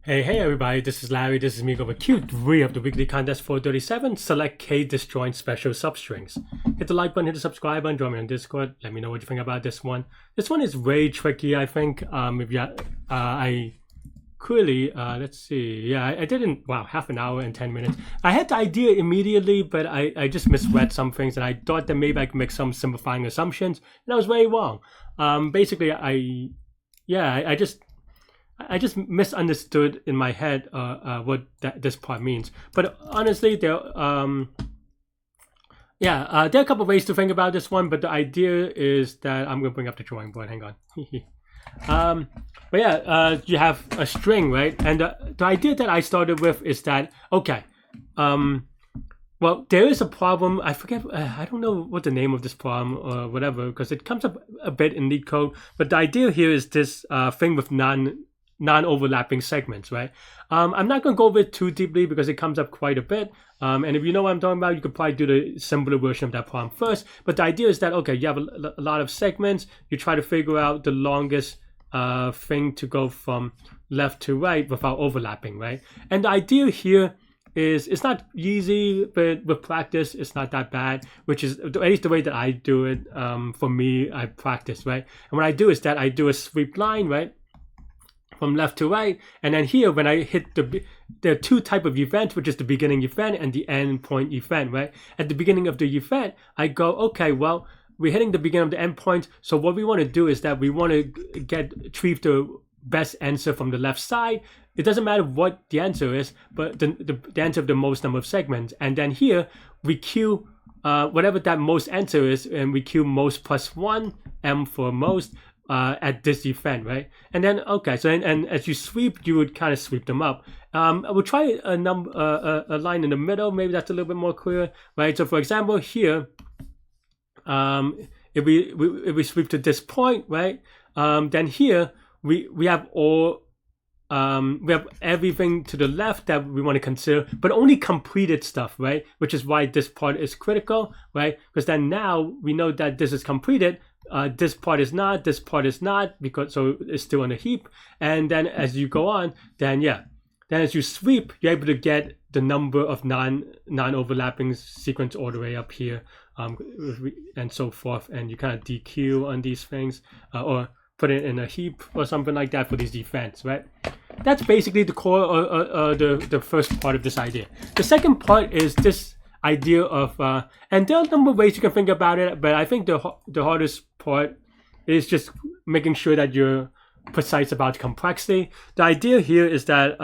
Hey everybody, this is Larry. This is me with Q3 of the weekly contest 437. Select K Disjoint Special Substrings. Hit the like button, hit the subscribe button, join me on Discord. Let me know what you think about this one. This one is way tricky, I think. I clearly, let's see. Yeah, I did in, wow, half an hour and 10 minutes. I had the idea immediately, but I just misread some things and I thought that maybe I could make some simplifying assumptions, and I was very wrong. Basically, I just misunderstood in my head what this part means. But honestly, there are a couple of ways to think about this one. But the idea is that I'm gonna bring up the drawing board. Hang on. You have a string, right? And the idea that I started with is that okay. Well, there is a problem. I forget. I don't know what the name of this problem or whatever, because it comes up a bit in Leetcode. But the idea here is this thing with non-overlapping segments, right? I'm not going to go over it too deeply because it comes up quite a bit. And if you know what I'm talking about, you could probably do the simpler version of that problem first. But the idea is that, okay, you have a lot of segments. You try to figure out the longest thing to go from left to right without overlapping, right? And the idea here is it's not easy, but with practice, it's not that bad, which is at least the way that I do it. For me, I practice, right? And what I do is that I do a sweep line, right? From left to right, and then here when I hit there are two type of events, which is the beginning event and the end point event, right? At the beginning of the event, I go, okay, well, we're hitting the beginning of the end point, so what we want to do is that we want to retrieve the best answer from the left side. It doesn't matter what the answer is, but the answer of the most number of segments. And then here we queue whatever that most answer is, and we queue most plus one, M for most, at this event, right? And then okay, so and as you sweep, you would kind of sweep them up. I will try a line in the middle. Maybe that's a little bit more clear, right? So for example, here, if we sweep to this point, right? Then here we have all. We have everything to the left that we want to consider, but only completed stuff, right? Which is why this part is critical, right? Because then now we know that this is completed. This part is not, this part is not, because so it's still on a heap. And then as you go on, then as you sweep, you're able to get the number of non-overlapping sequence all the way up here, and so forth. And you kind of dequeue on these things, or put it in a heap or something like that for these events, right? That's basically the core, the first part of this idea. The second part is this idea of, and there are a number of ways you can think about it, but I think the hardest part is just making sure that you're precise about complexity. The idea here is that,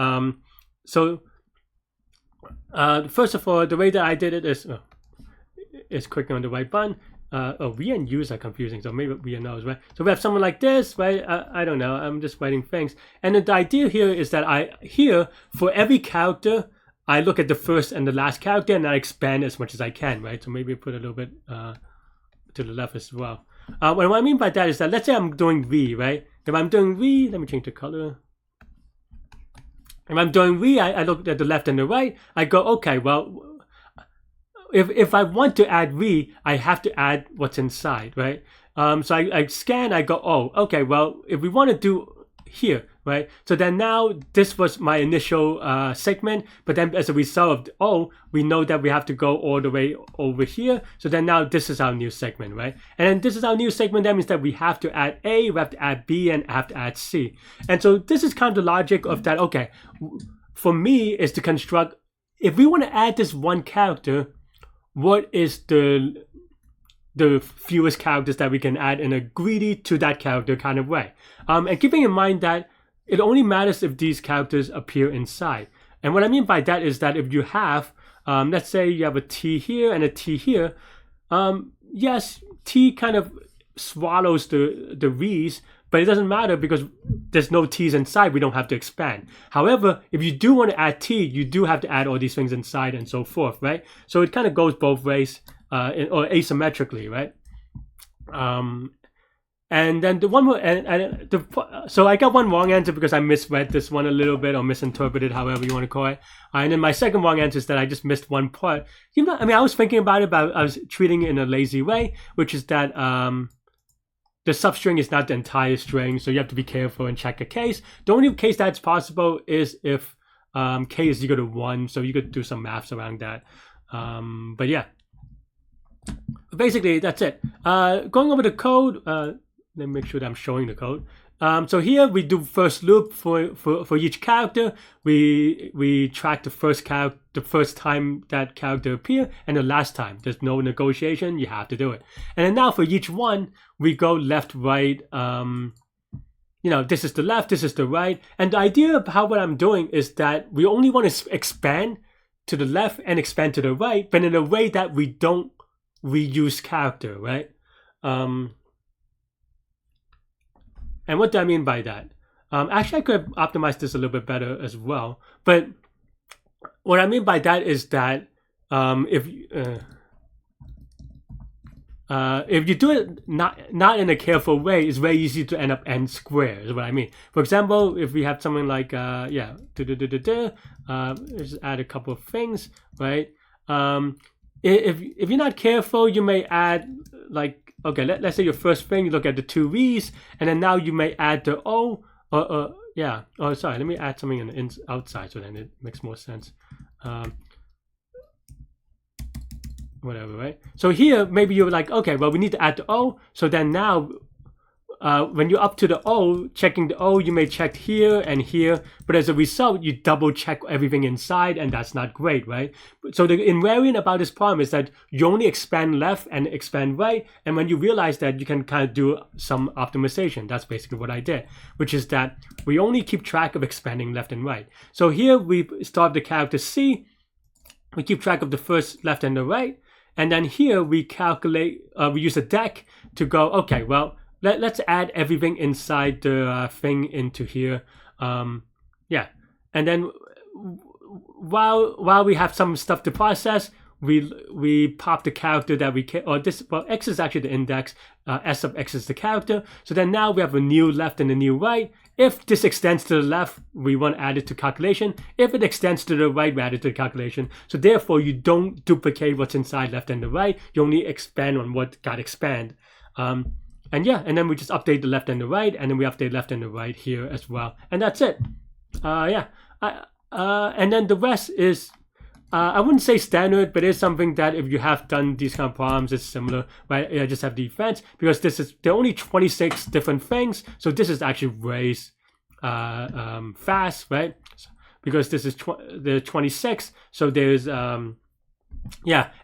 first of all, the way that I did it is clicking on the right button. V and U's are confusing, so maybe V and O's, right? So we have someone like this, right? I don't know, I'm just writing things. And the idea here is that for every character, I look at the first and the last character and I expand as much as I can, right? So maybe put a little bit to the left as well. What I mean by that is that, let's say I'm doing V, right? If I'm doing V, let me change the color. If I'm doing V, I look at the left and the right. I go, okay, well, if I want to add V, I have to add what's inside, right? So I scan, I go, oh, okay, well, if we want to do here, right? So then now this was my initial segment, but then as a result of O, we know that we have to go all the way over here. So then now this is our new segment, right? And then this is our new segment. That means that we have to add A, we have to add B, and have to add C. And so this is kind of the logic of that. Okay, for me is to construct, if we want to add this one character, what is the fewest characters that we can add in a greedy to that character kind of way? And keeping in mind that it only matters if these characters appear inside. And what I mean by that is that if you have, let's say you have a T here and a T here, yes, T kind of swallows the V's, but it doesn't matter because there's no T's inside. We don't have to expand. However, if you do want to add T, you do have to add all these things inside and so forth, right? So it kind of goes both ways, or asymmetrically, right? And then the one more, so I got one wrong answer because I misread this one a little bit or misinterpreted, however you want to call it. And then my second wrong answer is that I just missed one part. I was thinking about it, but I was treating it in a lazy way, which is that the substring is not the entire string, so you have to be careful and check a case. The only case that's possible is if k is equal to 1, so you could do some maths around that. But yeah, basically that's it. Going over the code, let me make sure that I'm showing the code. So here we do first loop for each character. We track the first time that character appear and the last time. There's no negotiation. You have to do it. And then now for each one, we go left, right. This is the left, this is the right. And the idea of what I'm doing is that we only want to expand to the left and expand to the right, but in a way that we don't reuse character, right? And what do I mean by that? Actually, I could optimize this a little bit better as well. But what I mean by that is that if you do it not in a careful way, it's very easy to end up n squared, is what I mean. For example, if we have something like, let's add a couple of things, right? If you're not careful, you may add like, okay, let's say your first thing, you look at the two V's, and then now you may add the O, sorry, let me add something on the outside so then it makes more sense. Whatever, right? So here, maybe you're like, okay, well, we need to add the O, so then now, when you're up to the O, checking the O, you may check here and here, but as a result, you double check everything inside, and that's not great, right? So the invariant about this problem is that you only expand left and expand right, and when you realize that, you can kind of do some optimization. That's basically what I did, which is that we only keep track of expanding left and right. So here we start the character C, we keep track of the first left and the right, and then here we calculate, we use a deck to go, okay, well, let's add everything inside the thing into here. And then while we have some stuff to process, we pop the character that we can, X is actually the index, S sub X is the character. So then now we have a new left and a new right. If this extends to the left, we want to add it to calculation. If it extends to the right, we add it to calculation. So therefore, you don't duplicate what's inside left and the right. You only expand on what got expanded. And then we just update the left and the right, and then we update left and the right here as well. And that's it. And then the rest is, I wouldn't say standard, but it's something that if you have done these kind of problems, it's similar, right? I just have defense, because there are only 26 different things. So this is actually very fast, right? Because this is the 26. So there's, and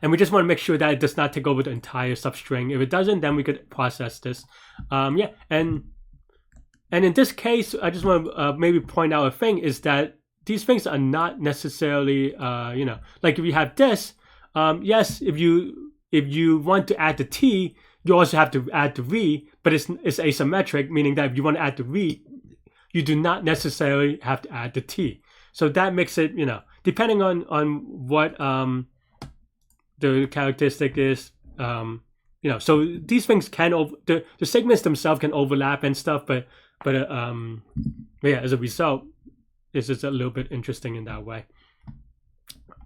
we just want to make sure that it does not take over the entire substring. If it doesn't, then we could process this. And in this case, I just want to maybe point out a thing is that these things are not necessarily, like if you have this, yes, if you want to add the T, you also have to add the V, but it's asymmetric, meaning that if you want to add the V, you do not necessarily have to add the T. So that makes it, depending on what the characteristic is, so these things can the segments themselves can overlap and stuff, but as a result, it's just a little bit interesting in that way.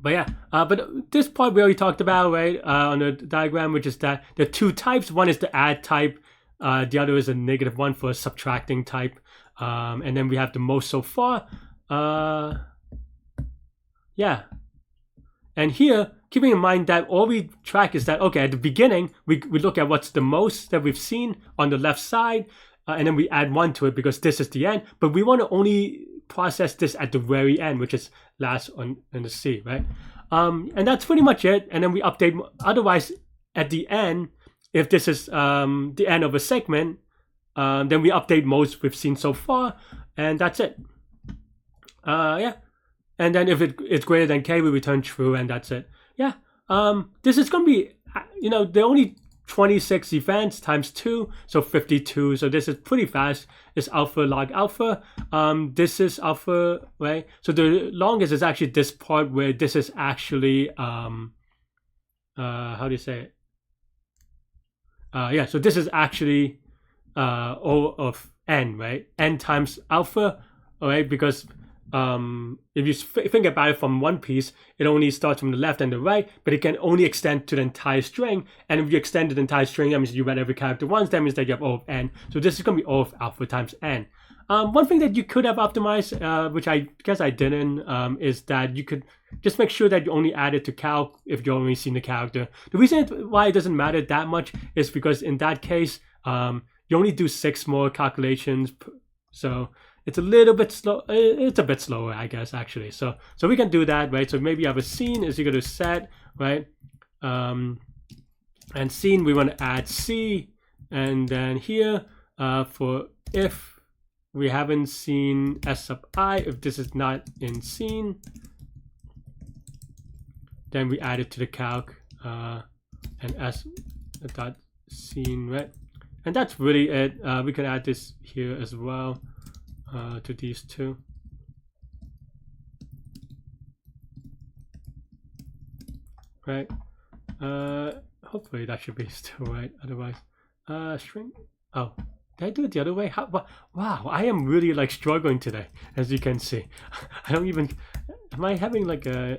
But but this part we already talked about, right, on the diagram, which is that there are two types. One is the add type, the other is a -1 for a subtracting type, and then we have the most so far. And here, keeping in mind that all we track is that, okay, at the beginning, we look at what's the most that we've seen on the left side, and then we add 1 to it because this is the end. But we want to only process this at the very end, which is last on the C, right? And that's pretty much it. And then we update. Otherwise, at the end, if this is the end of a segment, then we update most we've seen so far, and that's it. And then if it's greater than K, we return true, and that's it. This is going to be, there are only 26 events times 2, so 52. So this is pretty fast. It's alpha log alpha. This is alpha, right? So the longest is actually this part where this is actually, how do you say it? So this is actually O of n, right? N times alpha, all right? Because if you think about it from one piece, it only starts from the left and the right, but it can only extend to the entire string. And if you extend the entire string, that means you read every character once. That means that you have O of n. So this is going to be O of alpha times n. One thing that you could have optimized, which I guess I didn't, is that you could just make sure that you only add it to calc if you're only seeing the character. The reason why it doesn't matter that much is because in that case, you only do 6 more calculations. So it's a little bit slow. It's a bit slower, I guess, actually. So we can do that, right? So maybe you have a scene is equal to set, right? And scene, we want to add C. And then here, for if we haven't seen S sub I, if this is not in scene, then we add it to the calc and S dot scene, right? And that's really it. We can add this here as well to these two. Right. Hopefully that should be still right. Otherwise, string. Oh. Did I do it the other way? How, wow, I am really like struggling today, as you can see. I don't even. Am I having like a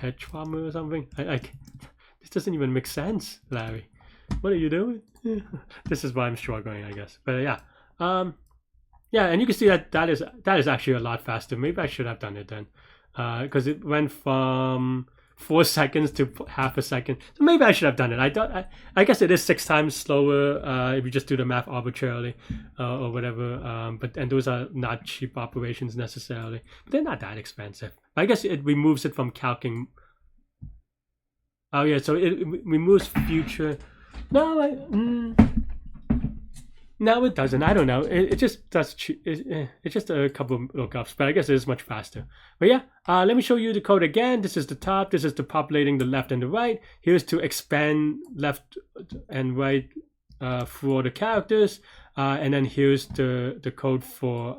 head trauma or something? This doesn't even make sense, Larry. What are you doing? This is why I'm struggling, I guess. But yeah, yeah, and you can see that is actually a lot faster. Maybe I should have done it then, because it went from 4 seconds to half a second. So maybe I should have done it. I guess it is 6 times slower if you just do the math arbitrarily or whatever. And those are not cheap operations necessarily. But they're not that expensive. I guess it removes it from calcing. Oh yeah, so it removes future. No, no, it doesn't. I don't know. It just does. It's just a couple of lookups, but I guess it is much faster. But yeah, let me show you the code again. This is the top. This is the populating the left and the right. Here's to expand left and right for the characters, and then here's the code for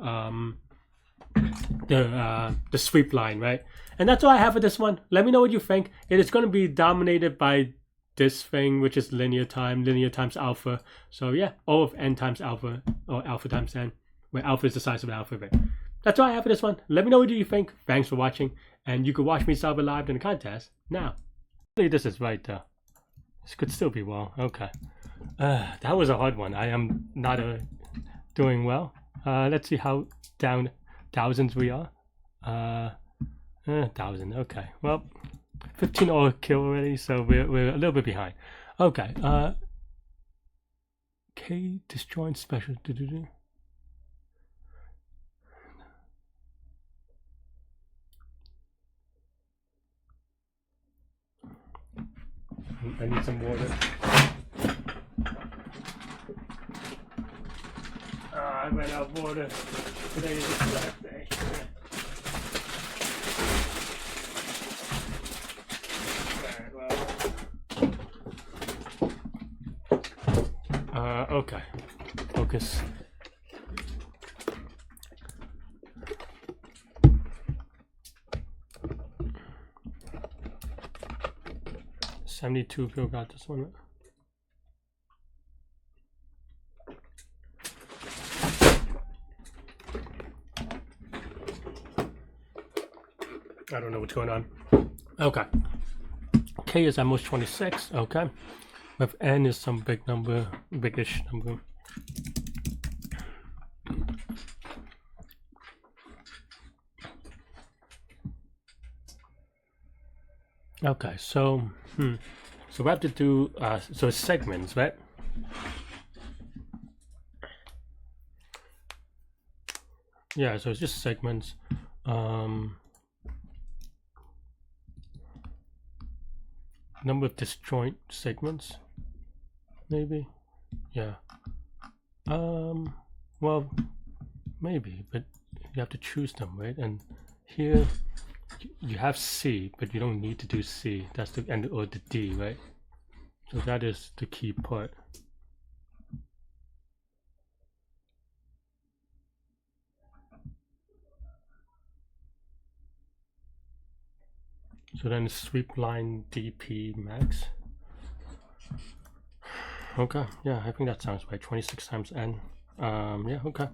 the sweep line, right? And that's all I have for this one. Let me know what you think. It is going to be dominated by this thing, which is linear times alpha. So yeah, O of n times alpha, or alpha times n, where alpha is the size of the alphabet. That's all I have for this one. Let me know what you think. Thanks for watching, and you can watch me solve it live in the contest now. Hopefully this is right though. This could still be wrong. Okay. That was a hard one. I am not doing well. Let's see how down thousands we are. 1,000. Okay. Well, 15 or kill already, so we're a little bit behind. Okay. K disjoint special. I need some water. I ran out of water. Today is the last day. Okay. Focus. $72 people got this one. I don't know what's going on. Okay. K is at most 26. Okay. With n is some big number, biggish number. Okay, so so we have to do so it's segments, right? Yeah, so it's just segments. Number of disjoint segments, maybe. Yeah. Well, maybe, but you have to choose them, right? And here you have C, but you don't need to do C. That's the end, or the D, right? So that is the key part. So then sweep line DP max. Okay, yeah, I think that sounds right. 26 times n. Yeah, okay.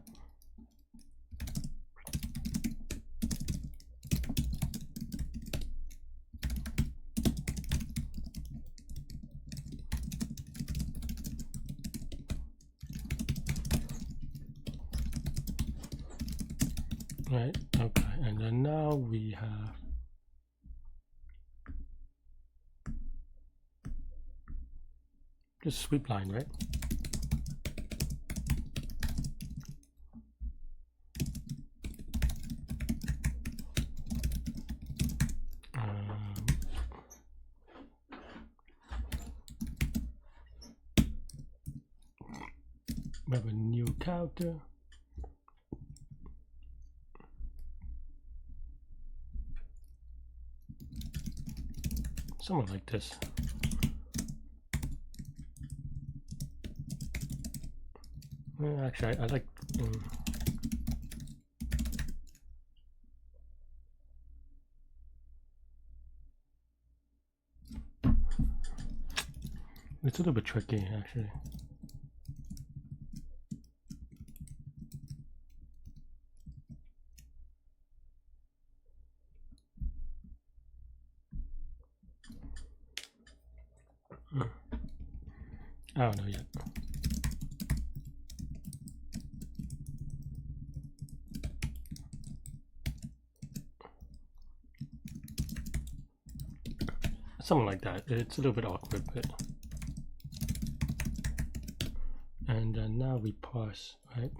right? Okay, and then now we have just sweep line, right? We have a new character. Somewhat like this. Actually, I like. It's a little bit tricky, actually. I don't know yet. Something like that. It's a little bit awkward, but. And now we parse, right?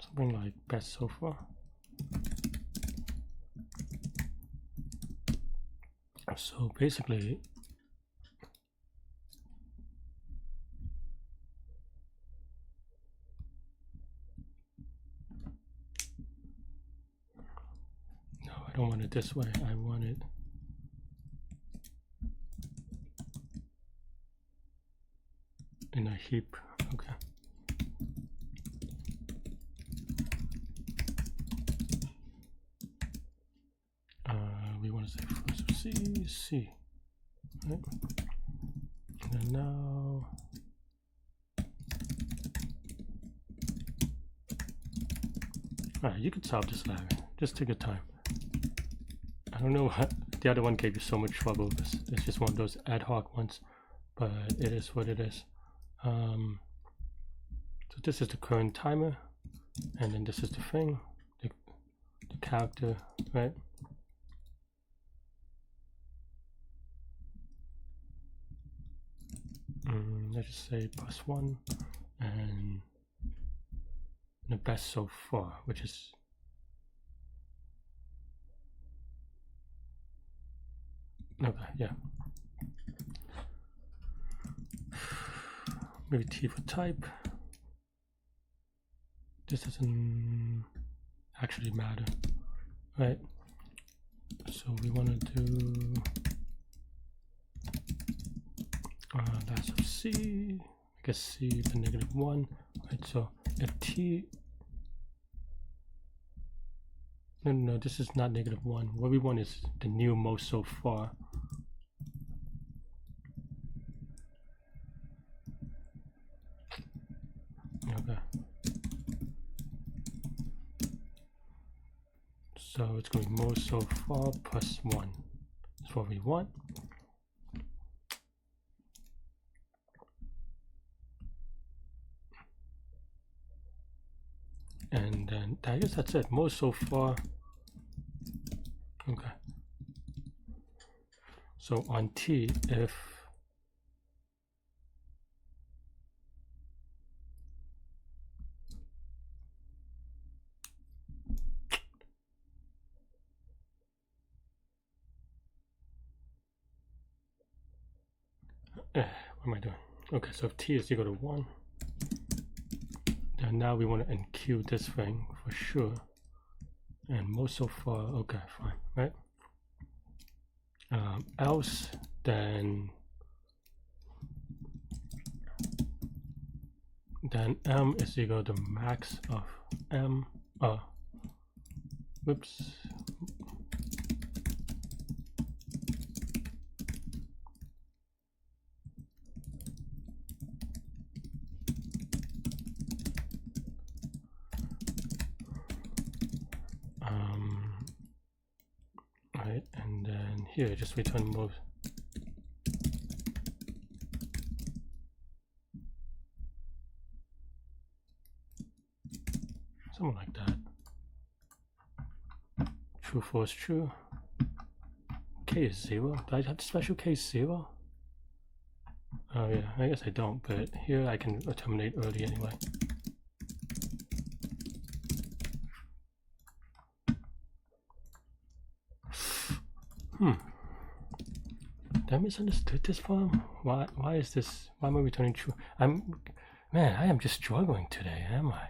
Something like best so far. So basically, no, I don't want it this way. I want it in a heap. Okay. We want to say first C, right? And then now, all right, you can solve this, Larry. Just take your time. I don't know what the other one gave you so much trouble because it's just one of those ad hoc ones, but it is what it is. So this is the current timer, and then this is the thing, the character, right? Let's just say +1 and the best so far, which is okay, yeah. Maybe T for type. This doesn't actually matter, right? So we want to do that's of C, I guess C the -1, right? So if T, no, this is not -1. What we want is the new most so far. Okay. So it's going to be most so far +1. That's what we want. And then I guess that's it. Most so far. Okay. So on T, if what am I doing? Okay, so if T is equal to 1, then now we want to enqueue this thing for sure. And most so far, okay, fine, right? Else, then M is equal to max of M. Whoops. right? And then here, just return most. Something like that. True, false, true. K is 0. Do I have the special case 0? Oh yeah, I guess I don't, but here I can terminate early anyway. Did I misunderstood this form? Why is this? Why am I returning true? Man, I am just struggling today, am I?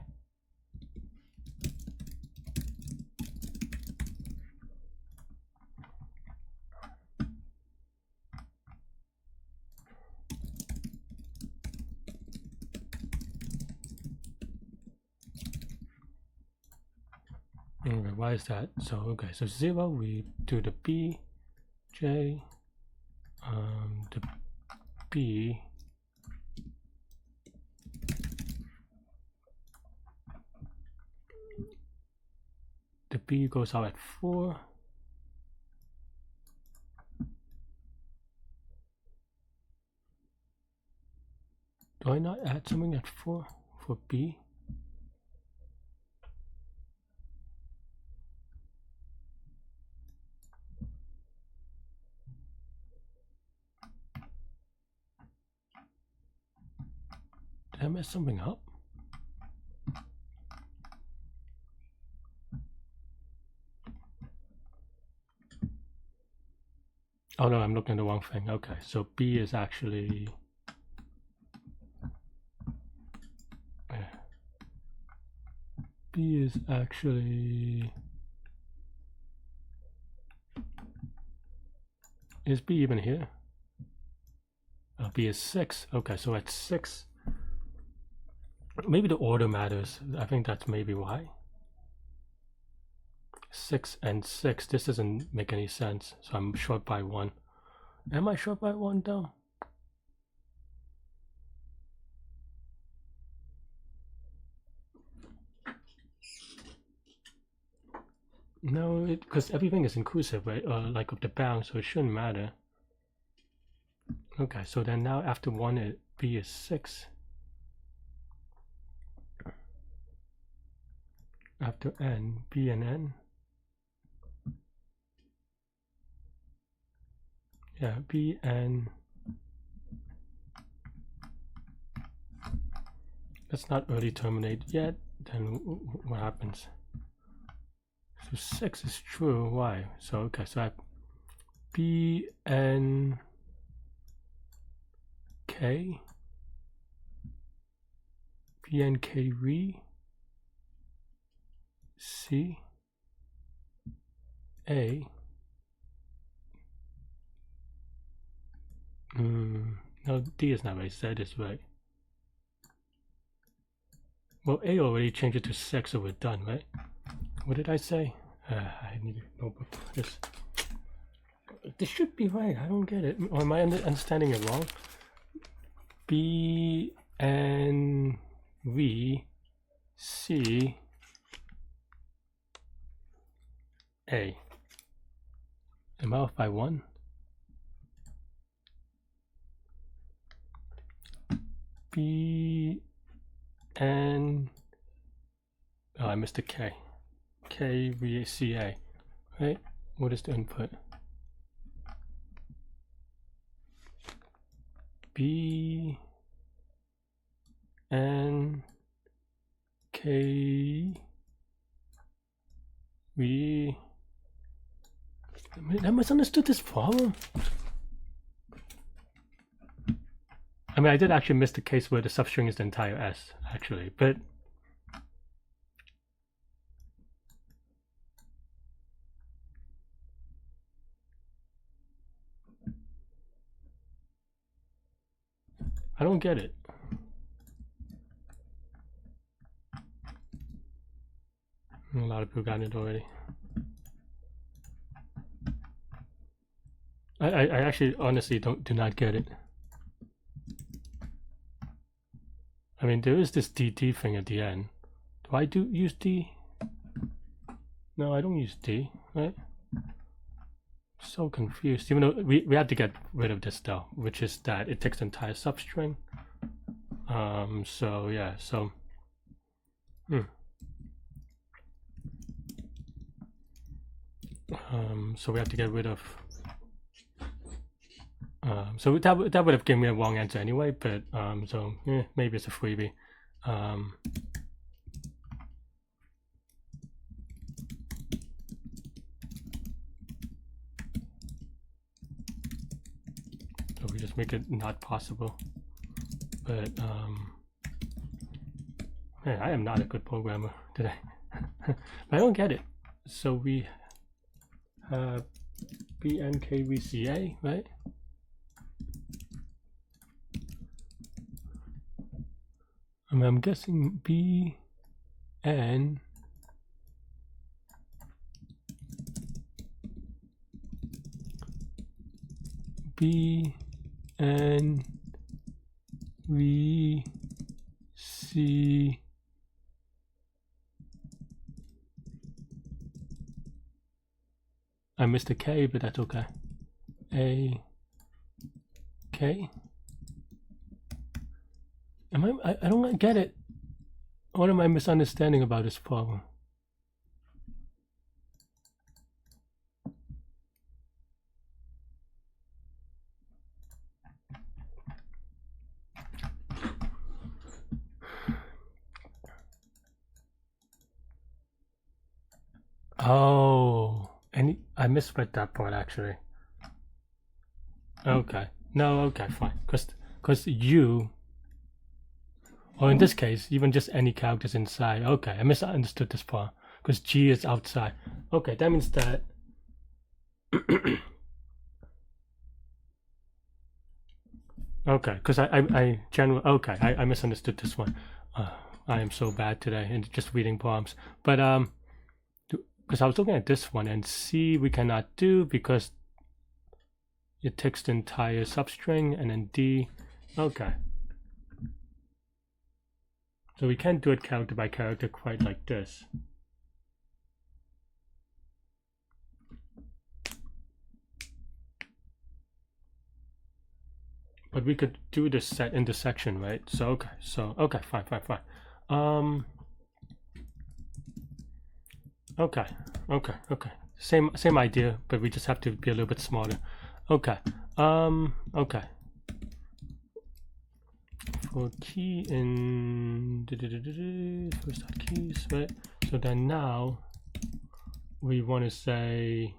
Okay, why is that? So okay, so 0 we do the B, J, the B, the B goes out at 4. Do I not add something at 4 for B? Did I mess something up? Oh no, I'm looking at the wrong thing. Okay, so B is actually B is actually, is B even here? B is 6. Okay, so at 6, maybe the order matters. I think that's maybe why. 6 and 6. This doesn't make any sense. So I'm short by 1. Am I short by 1 though? No, because everything is inclusive, right? Like of the bound, so it shouldn't matter. Okay, so then now after 1, B is 6. After N, B and N. Yeah, B and let's not early terminate yet. Then what happens? So 6 is true. Why? So okay, so I have B and K, B and K re C A. No, D is not right. Z is right. Well, A already changed it to 6, so we're done, right? What did I say? I need a notebook for this. This should be right. I don't get it. Or am I understanding it wrong? B N V C A. Am I off by 1? B N. Oh, I missed the K. K V C A. Right? What is the input? B N K V. I misunderstood this problem. I mean, I did actually miss the case where the substring is the entire S, actually, but I don't get it. A lot of people got it already. I actually honestly do not get it. I mean, there is this DD thing at the end. Do I use D? No, I don't use D, right? so confused. Even though we have to get rid of this though, which is that it takes the entire substring. So yeah, so so we have to get rid of so that would have given me a wrong answer anyway, but so maybe it's a freebie. So we just make it not possible. But man, I am not a good programmer today. I don't get it. So we have BNKVCA, right? I'm guessing BN BNVC I missed a K, but that's okay. A K. I don't get it. What am I misunderstanding about this problem? Oh, and I misread that part actually. Okay, no, okay, fine. Because you, or in this case, even just any characters inside. Okay, I misunderstood this part. Because G is outside. Okay, that means that. Okay, because I generally I misunderstood this one. I am so bad today in just reading poems. But because I was looking at this one and C we cannot do because it takes the entire substring, and then D. Okay. So we can't do it character by character quite like this. But we could do this set intersection, right? So okay, fine. Okay. Same idea, but we just have to be a little bit smarter. Okay. Okay. For key in first dot keys, right? So then now we want to say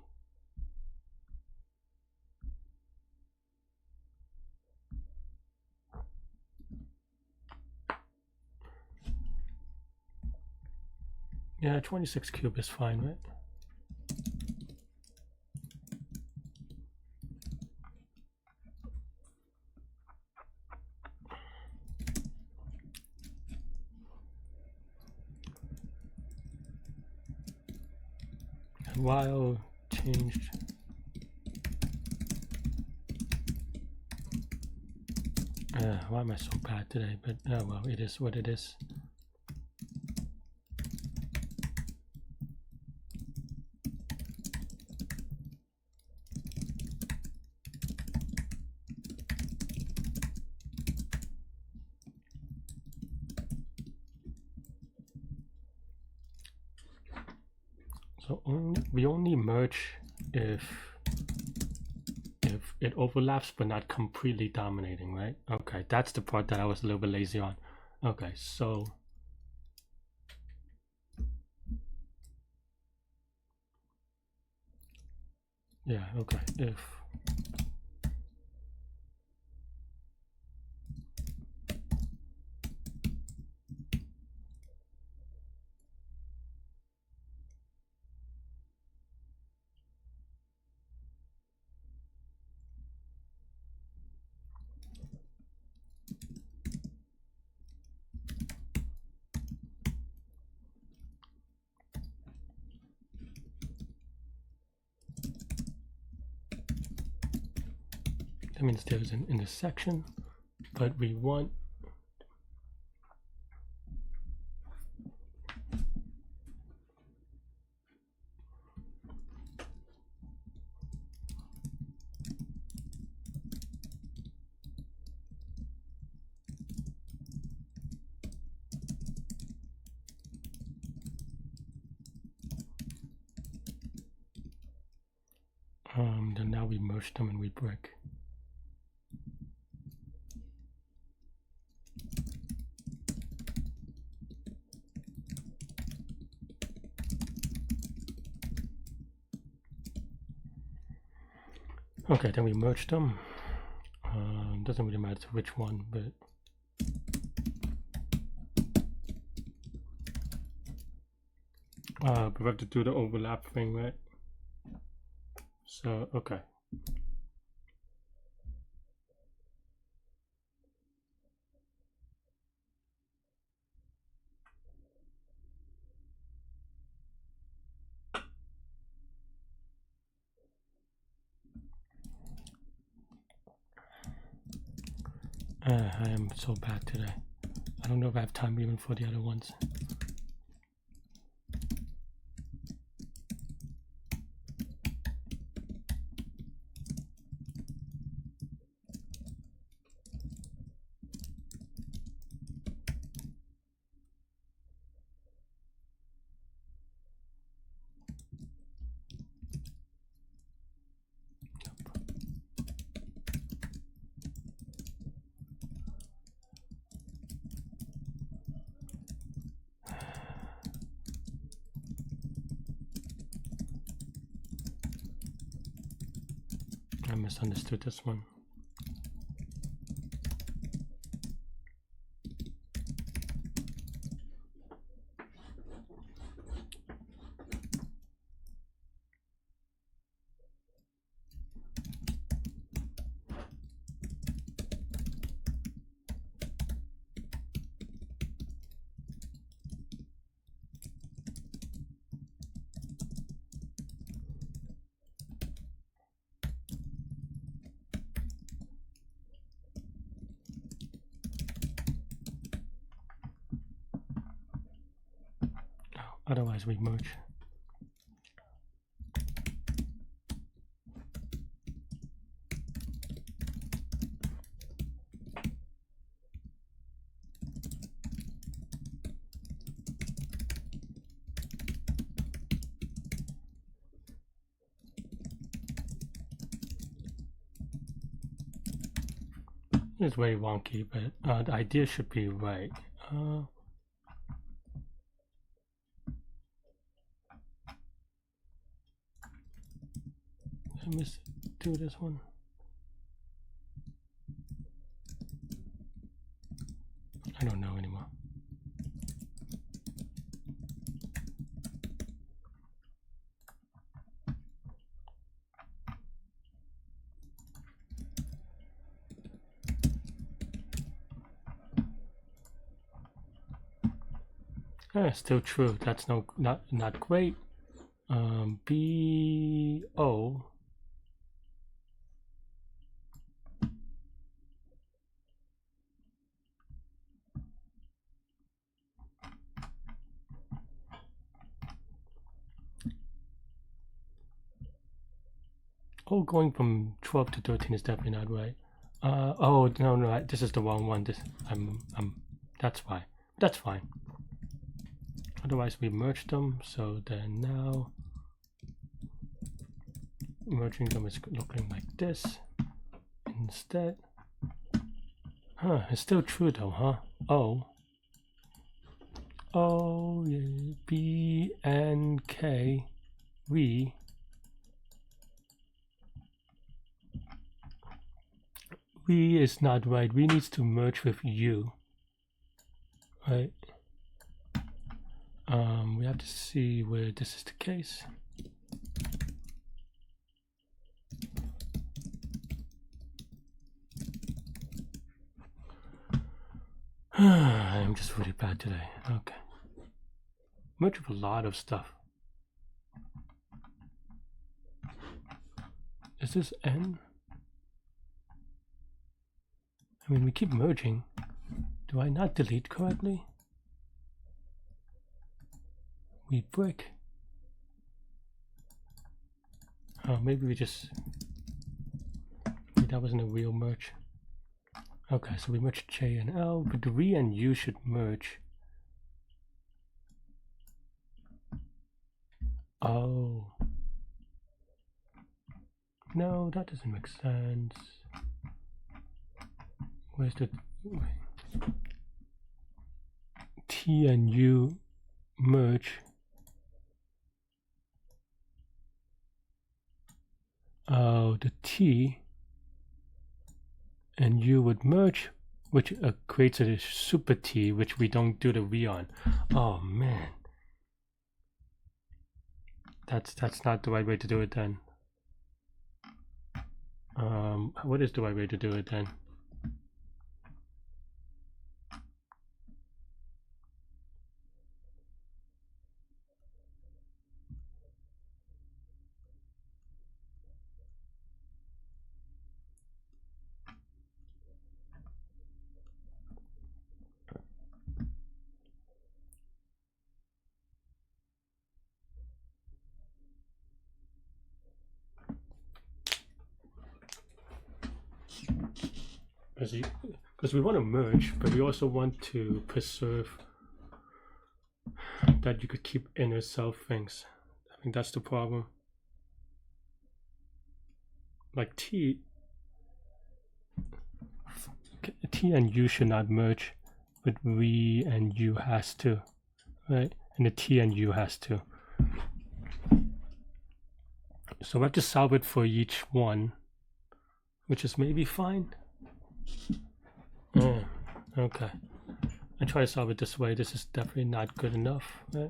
yeah, 26 cube is fine, right? And while changed why am I so bad today? But well, it is what it is. So we only merge if it overlaps but not completely dominating, right? Okay, that's the part that I was a little bit lazy on. Okay, so yeah, okay, if that means there's an intersection, but we want Then now we merge them and we break. Okay, then we merge them. Doesn't really matter which one, but we have to do the overlap thing, right? So, okay. I am so bad today. I don't know if I have time even for the other ones. I misunderstood this one. Otherwise we merge. It's very wonky, but the idea should be right. Let me do this one. I don't know anymore. Still true. That's not great. BO. Oh, going from 12 to 13 is definitely not right. Oh no, this is the wrong one. That's why. That's fine. Otherwise we merge them, so then now merging them is looking like this instead. Huh, it's still true though, huh? O yeah, B and K we is not right. We needs to merge with U. Right. We have to see where this is the case. I'm just really bad today. Okay. Merge with a lot of stuff. Is this N? I mean, we keep merging. Do I not delete correctly? We break. Oh, maybe we just... Maybe that wasn't a real merge. Okay, so we merged J and L, but the V and U should merge. Oh. No, that doesn't make sense. Where's the T and U merge? Oh, the T and U would merge, which creates a super T, which we don't do the V on. Oh man, that's not the right way to do it then. What is the right way to do it then? Because we want to merge, but we also want to preserve that you could keep inner self things. I think that's the problem. Like T and U should not merge, but V and U has to, right? And the T and U has to. So we have to solve it for each one, which is maybe fine. Oh, okay. I try to solve it this way. This is definitely not good enough, right?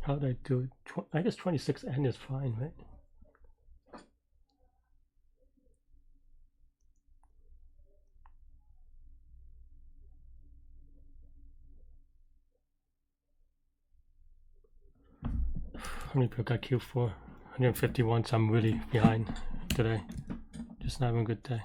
How did I do it? I guess 26n is fine, right? How many people got queued for? 151, so I'm really behind today. Just not having a good day.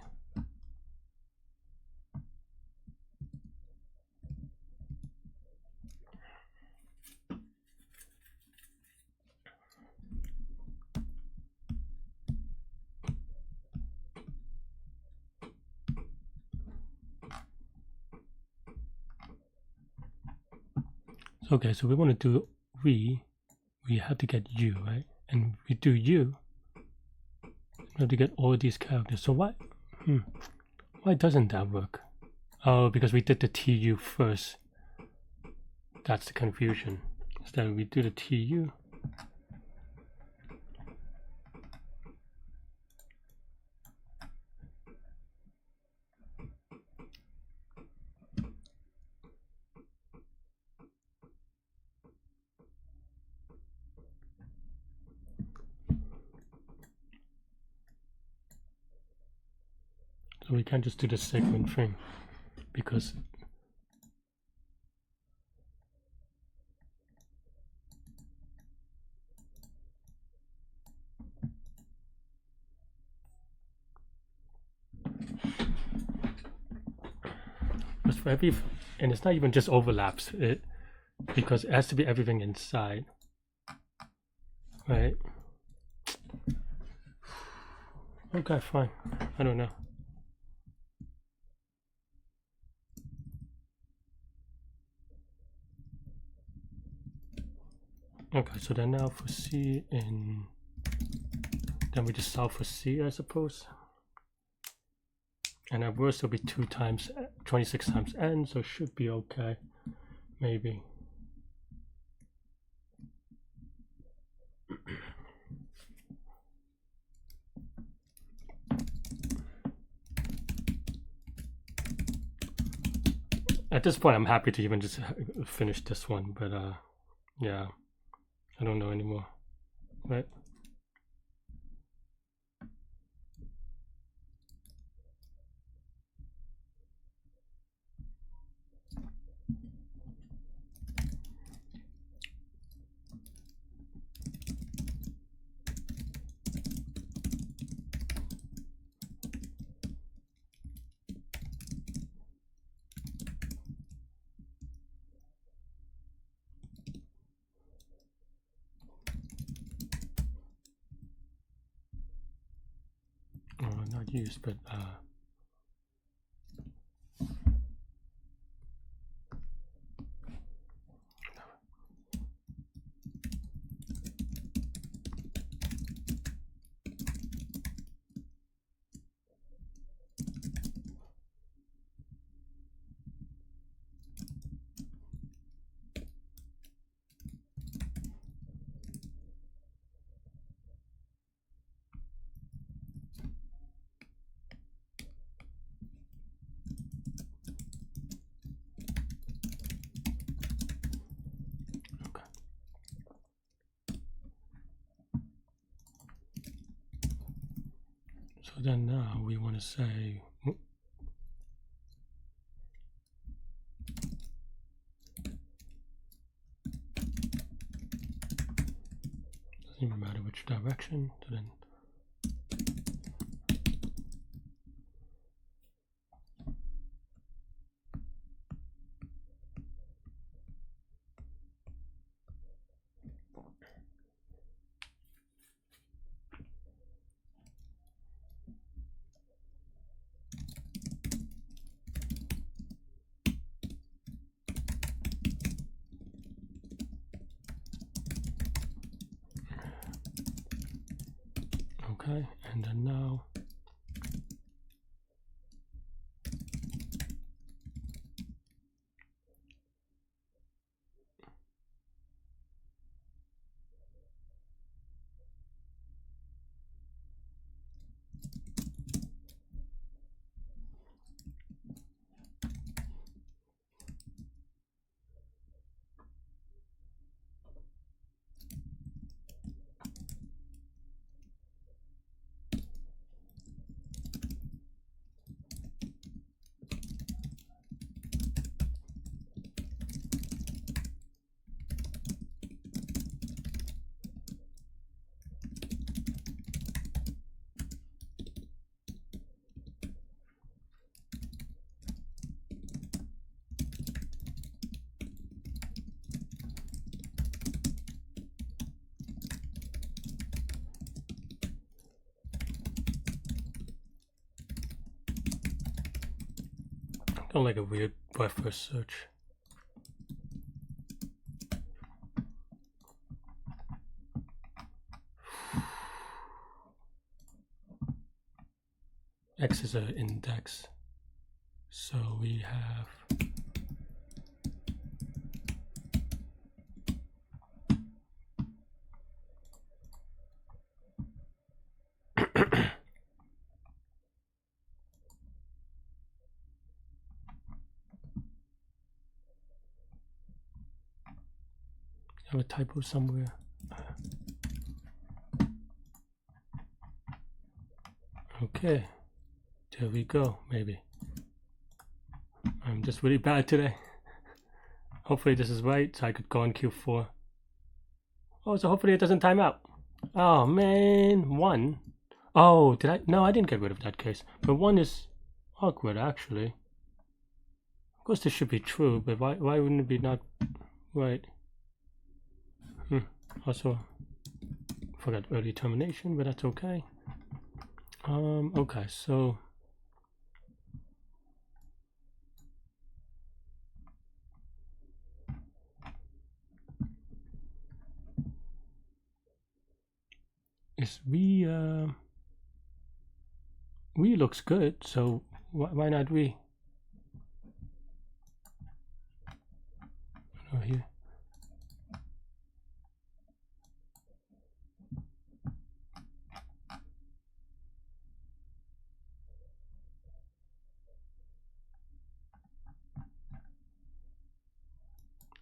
Okay, so we want to do we have to get U, right? And we do U, we have to get all these characters. So why doesn't that work? Oh, because we did the TU first. That's the confusion. Instead we do the TU. So we can't just do the segment thing because for every, and it's not even just overlaps, because it has to be everything inside, right? Okay, fine. I don't know. Okay, so then now for C in, then we just solve for C, I suppose. And our worst will be 2 times 26 times n, so it should be okay, maybe. At this point, I'm happy to even just finish this one, but yeah, I don't know anymore, right? Not used, but then now we want to say, doesn't even matter which direction, so then okay, and then now I don't like a weird breadth-first search. X is an index, so we have have a typo somewhere. Okay, there we go, maybe. I'm just really bad today. Hopefully this is right, so I could go on Q4. Oh, so hopefully it doesn't time out. Oh man, 1. Oh, did I? No, I didn't get rid of that case. But 1 is awkward, actually. Of course this should be true, but why wouldn't it be not right? Also, forgot early termination, but that's okay. Okay, so is we looks good, so why not we? Oh, here.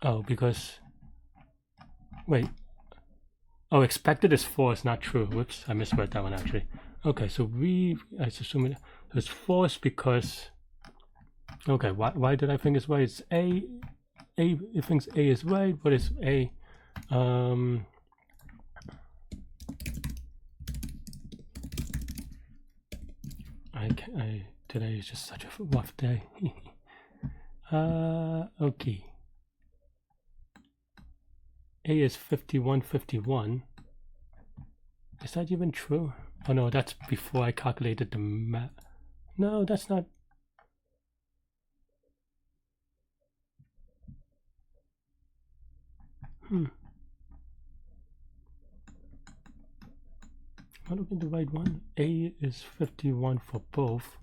Oh, because wait. Oh, expected is false, not true. Whoops, I misread that one actually. Okay, so I assume it's false because. Okay, why did I think it's right? It's A. It thinks A is right, but it's A. Today is just such a rough day. Okay. A is 5151. Is that even true? Oh no, that's before I calculated the map. No, that's not. Am I looking at the right one? A is 51 for both.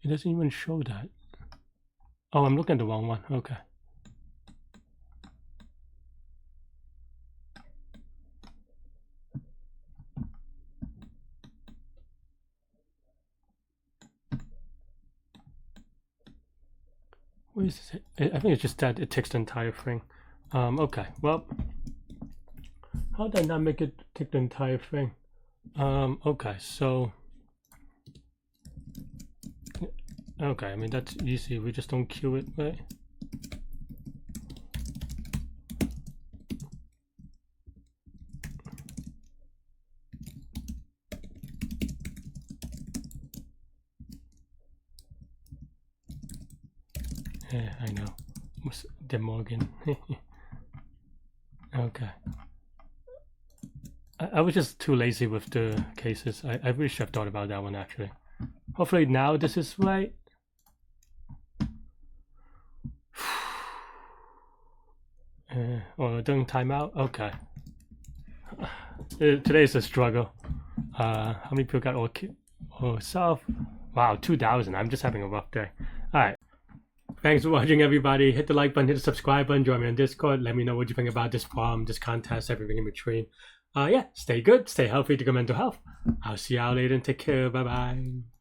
It doesn't even show that. Oh, I'm looking at the wrong one. Okay. Where is it? I think it's just that it takes the entire thing. Okay, well, how did I not make it take the entire thing? Okay, so Okay, I mean, that's easy. We just don't queue it, right? Yeah, I know. De Morgan. Okay. I was just too lazy with the cases. I really should have thought about that one, actually. Hopefully now this is right. Or during timeout? Okay. Today is a struggle. How many people got all self? Wow, 2,000. I'm just having a rough day. Alright. Thanks for watching, everybody. Hit the like button, hit the subscribe button, join me on Discord. Let me know what you think about this problem, this contest, everything in between. Yeah, stay good, stay healthy to good mental health. I'll see y'all later and take care. Bye-bye.